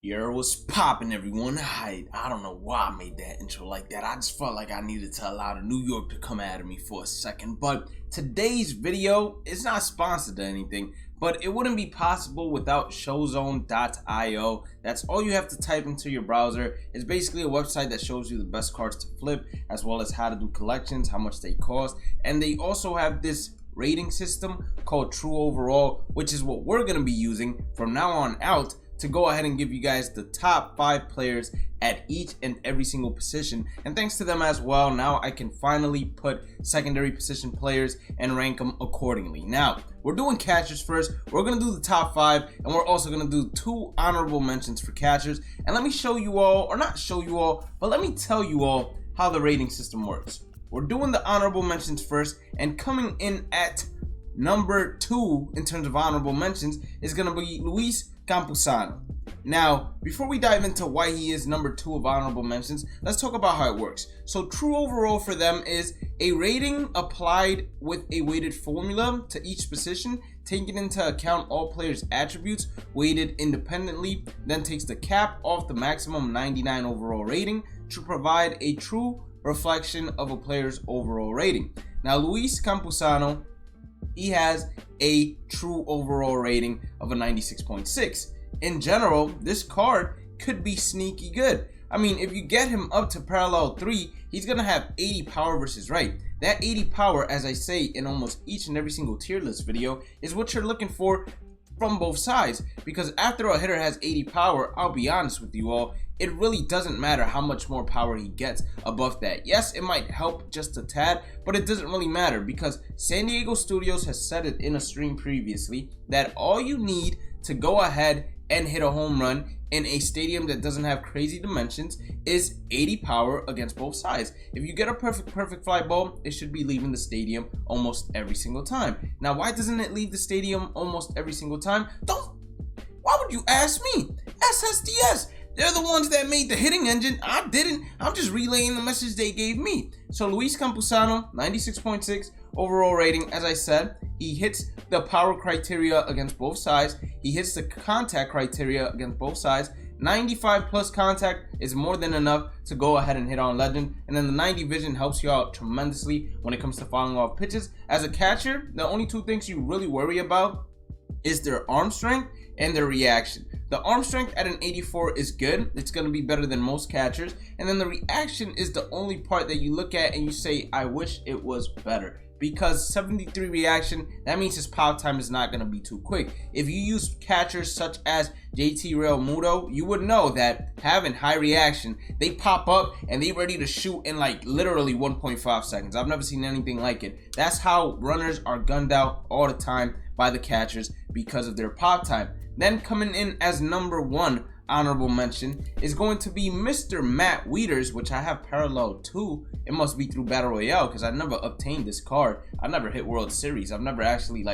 Yo, what's poppin', everyone? I don't know why I made that intro like that. I just felt like I needed to allow the New York to come at me for a second. But today's video is not sponsored or anything, but it wouldn't be possible without showzone.io. That's all you have to type into your browser. It's basically a website that shows you the best cards to flip, as well as how to do collections, how much they cost. And they also have this rating system called True Overall, which is what we're going to be using from now on out to go ahead and give you guys the top 5 players at each and every single position. And thanks to them as well, now I can finally put secondary position players and rank them accordingly. Now, we're doing catchers first. We're going to do the top 5, and we're also going to do 2 honorable mentions for catchers. And let me show you all, or not show you all, but let me tell you all how the rating system works. We're doing the honorable mentions first, and coming in at number 2 in terms of honorable mentions is going to be Luis Campusano. Now, before we dive into why he is number 2 of honorable mentions, let's talk about how it works. So True Overall for them is a rating applied with a weighted formula to each position, taking into account all players' attributes, weighted independently, then takes the cap off the maximum 99 overall rating to provide a true reflection of a player's overall rating. Now, Luis Campusano, he has a true overall rating of a 96.6. In general, this card could be sneaky good. I mean, if you get him up to parallel 3, he's going to have 80 power versus right. That 80 power, as I say in almost each and every single tier list video, is what you're looking for from both sides. Because after a hitter has 80 power, I'll be honest with you all, it really doesn't matter how much more power he gets above that. Yes, it might help just a tad, but it doesn't really matter because San Diego Studios has said it in a stream previously that all you need to go ahead and hit a home run in a stadium that doesn't have crazy dimensions is 80 power against both sides. If you get a perfect fly ball, it should be leaving the stadium almost every single time. Now, why doesn't it leave the stadium almost every single time? Why would you ask me? SSDS. They're the ones that made the hitting engine. I didn't. I'm just relaying the message they gave me. So Luis Campusano, 96.6 overall rating. As I said, he hits the power criteria against both sides. He hits the contact criteria against both sides. 95 plus contact is more than enough to go ahead and hit on legend. And then the 90 vision helps you out tremendously when it comes to fouling off pitches. As a catcher, the only 2 things you really worry about is their arm strength and their reaction. The arm strength at an 84 is good. It's going to be better than most catchers. And then the reaction is the only part that you look at and you say, I wish it was better. Because 73 reaction, that means his pop time is not going to be too quick. If you use catchers such as JT Realmuto, you would know that having high reaction, they pop up and they ready to shoot in like literally 1.5 seconds. I've never seen anything like it. That's how runners are gunned out all the time by the catchers because of their pop time. Then coming in as number 1 honorable mention is going to be Mr. Matt Wieters, which I have parallel 2. It must be through Battle Royale because I never obtained this card. I never hit World Series. I've never actually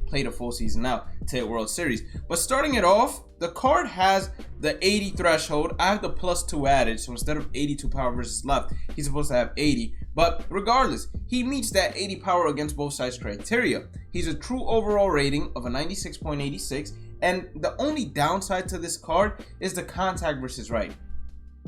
played a full season out to hit World Series. But starting it off, the card has the 80 threshold. I have the +2 added, so instead of 82 power versus left, he's supposed to have 80. But regardless, he meets that 80 power against both sides criteria. He's a true overall rating of a 96.86. And the only downside to this card is the contact versus right.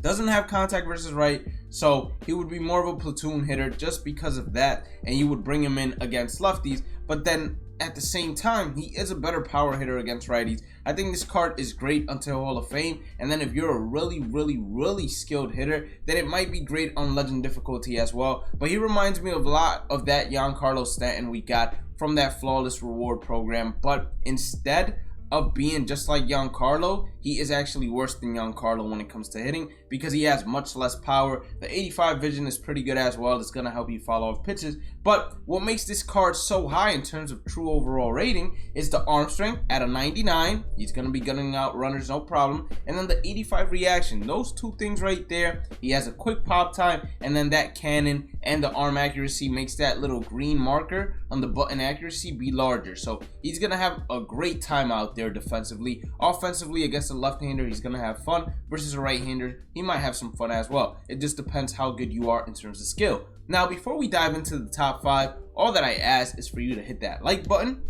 Doesn't have contact versus right, so he would be more of a platoon hitter just because of that, and you would bring him in against lefties. But then at the same time, he is a better power hitter against righties. I think this card is great until Hall of Fame, and then if you're a really skilled hitter, then it might be great on legend difficulty as well. But he reminds me of a lot of that Giancarlo Stanton we got from that flawless reward program, but instead of being just like Giancarlo, he is actually worse than Giancarlo when it comes to hitting because he has much less power. The 85 vision is pretty good as well. It's going to help you follow off pitches. But what makes this card so high in terms of true overall rating is the arm strength at a 99. He's going to be gunning out runners, no problem. And then the 85 reaction. Those 2 things right there. He has a quick pop time, and then that cannon and the arm accuracy makes that little green marker on the button accuracy be larger. So he's going to have a great time out there defensively. Offensively against a left-hander, he's going to have fun. Versus a right-hander, he might have some fun as well. It just depends how good you are in terms of skill. Now, before we dive into the top 5, all that I ask is for you to hit that like button,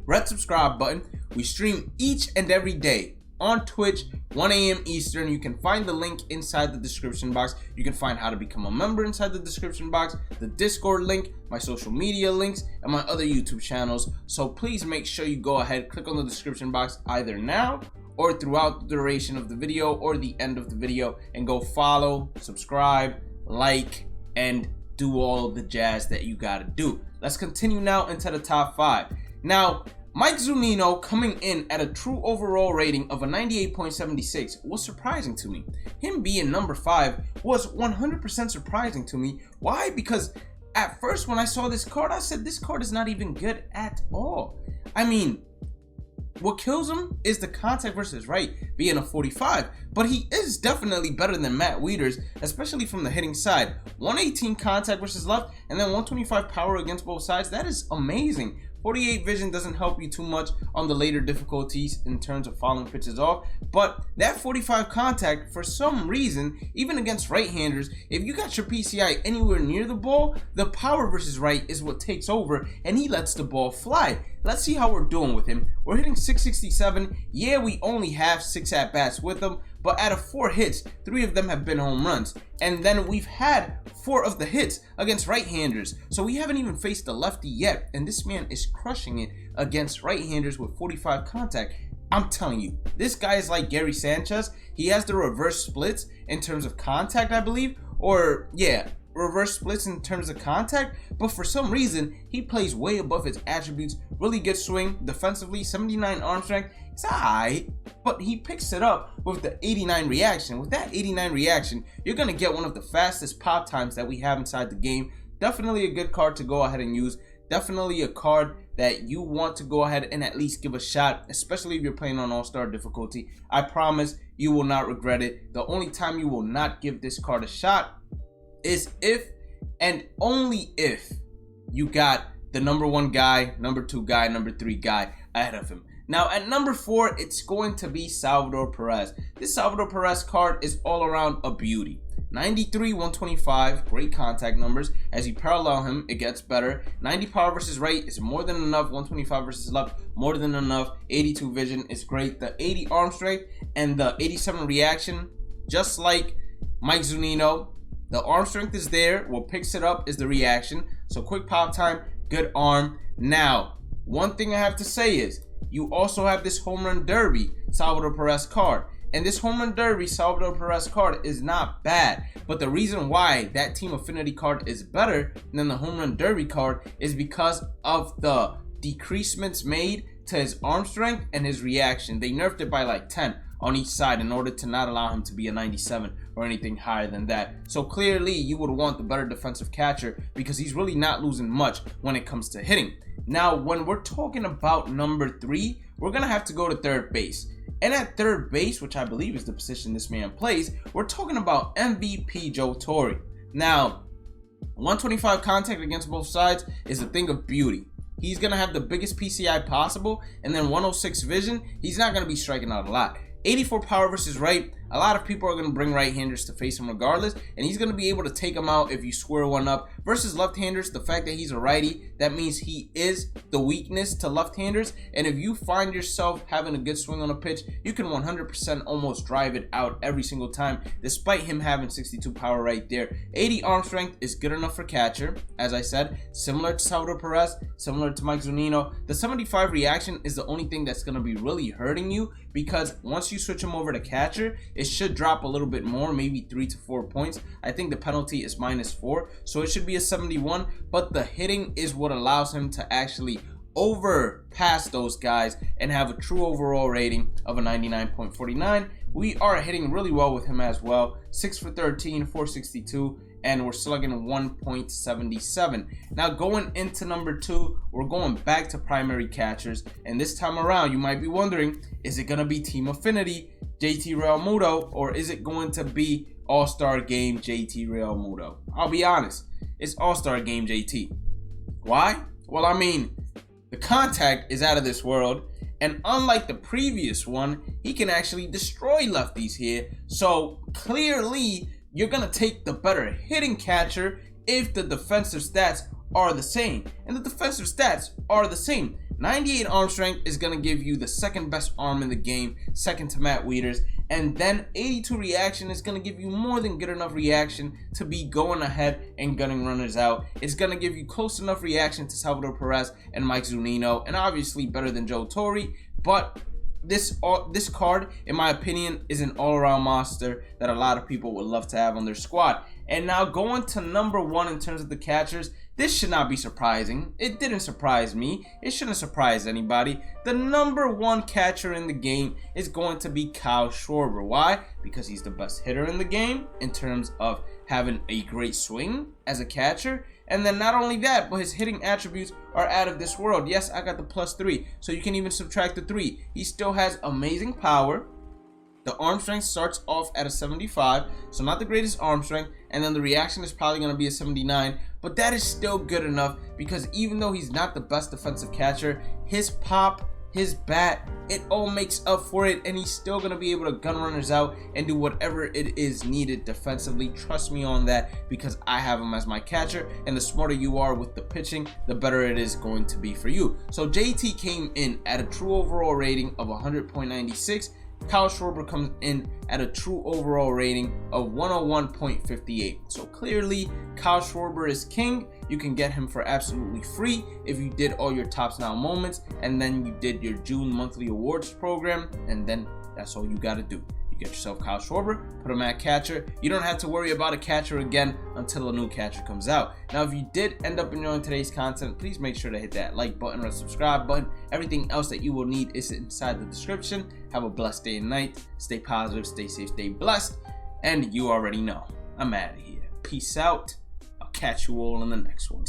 red subscribe button. We stream each and every day on Twitch, 1 a.m. Eastern. You can find the link inside the description box. You can find how to become a member inside the description box, the Discord link, my social media links, and my other YouTube channels. So please make sure you go ahead, click on the description box either now or throughout the duration of the video or the end of the video, and go follow, subscribe, like, and do all the jazz that you gotta do. Let's continue now into the top 5. Now, Mike Zunino coming in at a true overall rating of a 98.76 was surprising to me. Him being number 5 was 100% surprising to me. Why? Because at first when I saw this card, I said this card is not even good at all. I mean, what kills him is the contact versus right being a 45, but he is definitely better than Matt Wieters, especially from the hitting side. 118 contact versus left, and then 125 power against both sides. That is amazing. 48 vision doesn't help you too much on the later difficulties in terms of fouling pitches off, but that 45 contact, for some reason, even against right-handers, if you got your PCI anywhere near the ball, the power versus right is what takes over, and he lets the ball fly. Let's see how we're doing with him. We're hitting 667. Yeah, we only have 6 at-bats with him, but out of 4 hits, 3 of them have been home runs. And then we've had 4 of the hits against right-handers. So we haven't even faced a lefty yet, and this man is crushing it against right-handers with 45 contact. I'm telling you, this guy is like Gary Sanchez. He has the reverse splits in terms of contact, I believe. Or, yeah, reverse splits in terms of contact, but for some reason he plays way above his attributes. Really good swing defensively, 79 arm strength. It's alright, but he picks it up with the 89 reaction. With that 89 reaction, you're gonna get one of the fastest pop times that we have inside the game. Definitely a good card to go ahead and use. Definitely a card that you want to go ahead and at least give a shot, especially if you're playing on all-star difficulty. I promise you will not regret it. The only time you will not give this card a shot is if and only if you got the number 1 guy, number 2 guy, number 3 guy ahead of him. Now at number 4, it's going to be Salvador Perez. This Salvador Perez card is all around a beauty. 93, 125, great contact numbers. As you parallel him, it gets better. 90 power versus right is more than enough. 125 versus left, more than enough. 82 vision is great. The 80 arm strength and the 87 reaction, just like Mike Zunino, the arm strength is there. What picks it up is the reaction. So quick pop time, good arm. Now, one thing I have to say is, you also have this home run derby Salvador Perez card. And this home run derby Salvador Perez card is not bad. But the reason why that team affinity card is better than the home run derby card is because of the decreasements made to his arm strength and his reaction. They nerfed it by like 10 on each side in order to not allow him to be a 97 or anything higher than that. So clearly you would want the better defensive catcher because he's really not losing much when it comes to hitting. Now when we're talking about number 3, we're gonna have to go to third base. And at third base, which I believe is the position this man plays, we're talking about MVP Joe Torre. Now 125 contact against both sides is a thing of beauty. He's gonna have the biggest PCI possible, and then 106 vision. He's not gonna be striking out a lot. 84 power versus right. A lot of people are going to bring right-handers to face him regardless, and he's going to be able to take them out if you square one up. Versus left-handers, the fact that he's a righty, that means he is the weakness to left-handers, and if you find yourself having a good swing on a pitch, you can 100% almost drive it out every single time, despite him having 62 power right there. 80 arm strength is good enough for catcher, as I said, similar to Salvador Perez, similar to Mike Zunino. The 75 reaction is the only thing that's going to be really hurting you, because once you switch him over to catcher, it should drop a little bit more, maybe 3 to 4 points. I think the penalty is -4, so it should be a 71, but the hitting is what allows him to actually overpass those guys and have a true overall rating of a 99.49. We are hitting really well with him as well. 6 for 13, 462, and we're slugging 1.77. Now going into number 2, we're going back to primary catchers, and this time around you might be wondering, is it going to be Team Affinity JT Realmuto, or is it going to be All-Star Game JT Realmuto? I'll be honest, it's All-Star Game JT. Why? Well, I mean, the contact is out of this world, and unlike the previous one, he can actually destroy lefties here. So clearly you're gonna take the better hitting catcher if the defensive stats are the same, and the defensive stats are the same. 98 arm strength is going to give you the second best arm in the game, second to Matt Wieters. And then 82 reaction is going to give you more than good enough reaction to be going ahead and gunning runners out. It's going to give you close enough reaction to Salvador Perez and Mike Zunino, and obviously better than Joe Torre. But this card, in my opinion, is an all-around monster that a lot of people would love to have on their squad. And now going to number 1 in terms of the catchers, this should not be surprising. It didn't surprise me. It shouldn't surprise anybody. The number 1 catcher in the game is going to be Kyle Schwarber. Why? Because he's the best hitter in the game in terms of having a great swing as a catcher. And then not only that, but his hitting attributes are out of this world. Yes, I got the +3, so you can even subtract the 3. He still has amazing power. The arm strength starts off at a 75, so not the greatest arm strength, and then the reaction is probably going to be a 79, but that is still good enough because even though he's not the best defensive catcher, his pop, his bat, it all makes up for it, and he's still going to be able to gun runners out and do whatever it is needed defensively. Trust me on that because I have him as my catcher, and the smarter you are with the pitching, the better it is going to be for you. So JT came in at a true overall rating of 100.96. Kyle Schwarber comes in at a true overall rating of 101.58. So clearly, Kyle Schwarber is king. You can get him for absolutely free if you did all your Tops Now moments, and then you did your June monthly awards program, and then that's all you got to do. You get yourself Kyle Schwarber, put him at catcher. You don't have to worry about a catcher again until a new catcher comes out. Now, if you did end up enjoying today's content, please make sure to hit that like button or subscribe button. Everything else that you will need is inside the description. Have a blessed day and night. Stay positive, stay safe, stay blessed. And you already know, I'm out of here. Peace out. I'll catch you all in the next one.